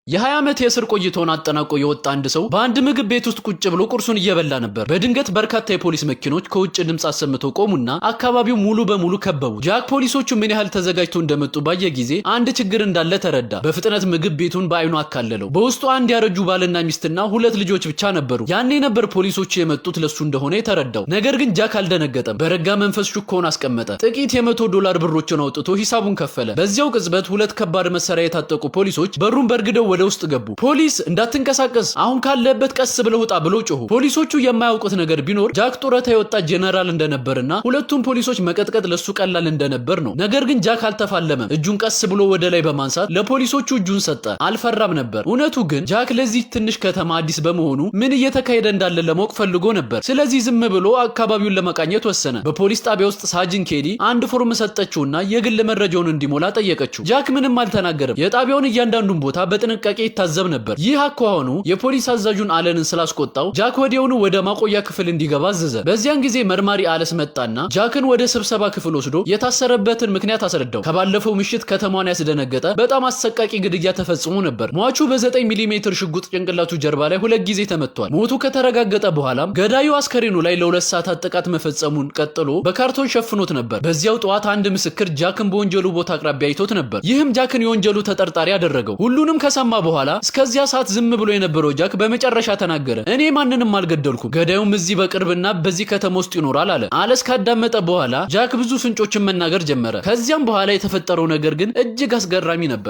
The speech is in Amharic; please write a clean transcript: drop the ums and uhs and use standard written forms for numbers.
የ20 ዓመት የእስር ቆይታውን አጠናቆ የወጣ አንድ ሰው በአንድ ምግብ ቤት ውስጥ ቁጭ ብሎ ቁርሱን እየበላ ነበር። በድንገት በርካታ የፖሊስ መኪኖች ከውጭ ድምጽ አሰምተው ቆሙና አካባቢው ሙሉ በሙሉ ከበቡት። ጃክ ፖሊሶቹ ምን ያህል ተዘጋጅተው እንደመጡ ባየ ጊዜ አንድ ችግር እንዳለ ተረዳ። በፍጥነት ምግብ ቤቱን በአይኑ አካለለው። በውስጡ አንድ ያረጁ ባልና ሚስትና ሁለት ልጆች ብቻ ነበሩ። ያኔ ነበር ፖሊሶቹ የመጡት ለሱ እንደሆነ የተረዳው። ነገር ግን ጃክ አልደነገጠም። በረጋ መንፈስ ሹካውን አስቀመጠ። ጥቂት $100 ብሮችን አውጥቶ ሂሳቡን ከፈለ። በዚያው ቅጽበት ሁለት ከባድ መሳሪያ የታጠቁ ፖሊሶች በሩን በርግደው ወደ ውስጥ ገቡ። ፖሊስ እንዳትንቀሳቀስ አሁን ካለበት ቀስ ብለው ወጣ ብለው ጮሁ። ፖሊሶቹ የማያውቁት ነገር ቢኖር ጃክ ጡረታ የወጣ ጄኔራል እንደነበርና ሁለቱም ፖሊሶች መቀጥቀጥ ለሱ ቀላል እንደነበር ነው። ነገር ግን ጃክ አልተፋለመም። እጁን ቀስ ብሎ ወደ ላይ በማንሳት ለፖሊሶቹ እጁን ሰጠ። አልፈራም ነበር። እውነቱ ግን ጃክ ለዚህ ትንሽ ከተማ አዲስ በመሆኑ ምን እየተካሄደ እንዳለ ለማወቅ ፈልጎ ነበር። ስለዚህ ዝም ብሎ አካባቢውን ለመቃኘት ወሰነ። በፖሊስ ጣቢያ ውስጥ ሳጅን ኬዲ አንድ ፎርም ሰጠችውና የግል መረጃውን እንዲሞላ ጠየቀችው። ጃክ ምንም አልተናገረም። የጣቢያውን እያንዳንዱን ቦታ በጥንቃቄ ይታዘብ ነበር። ይህ አኳኋኑ የፖሊስ አዛዡን አለንን ስላስቆጣው ጃክ ወዲያውኑ ወደ ማቆያ ክፍል እንዲገባ አዘዘ። በዚያን ጊዜ መርማሪ አለስ መጣና ጃክን ወደ ስብሰባ ክፍል ወስዶ የታሰረበትን ምክንያት አስረዳው። ከባለፈው ምሽት ከተማዋን ያስደነገጠ በጣም አሰቃቂ ግድያ ተፈጽሞ ነበር። ሟቹ በ9 ሚሜ ሽጉጥ ጭንቅላቱ ጀርባ ላይ 2 ጊዜ ተመቷል። ሞቱ ከተረጋገጠ በኋላም ገዳዩ አስከሬኑ ላይ ለ2 ሰዓታት ጥቃት መፈጸሙን ቀጥሎ በካርቶን ሸፍኖት ነበር። በዚያው ጠዋት አንድ ምስክር ጃክን በወንጀሉ ቦታ አቅራቢያ አይቶት ነበር። ይህም ጃክን የወንጀሉ ተጠርጣሪ አደረገው። ሁሉንም ከሰማ በኋላ እስከዚያ ሰዓት ዝም ብሎ የነበረው ጃክ በመጨረሻ ተናገረ። እኔ ማንንም አልገደልኩም፣ ገዳዩም እዚህ በቅርብና በዚህ ከተማ ውስጥ ይኖራል አለ። አለስ ካዳመጠ በኋላ ጃክ ብዙ ፍንጮችን መናገር ጀመረ። ከዚያም በኋላ የተፈጠረው ነገር ግን እጅግ አስገራሚ ነበር።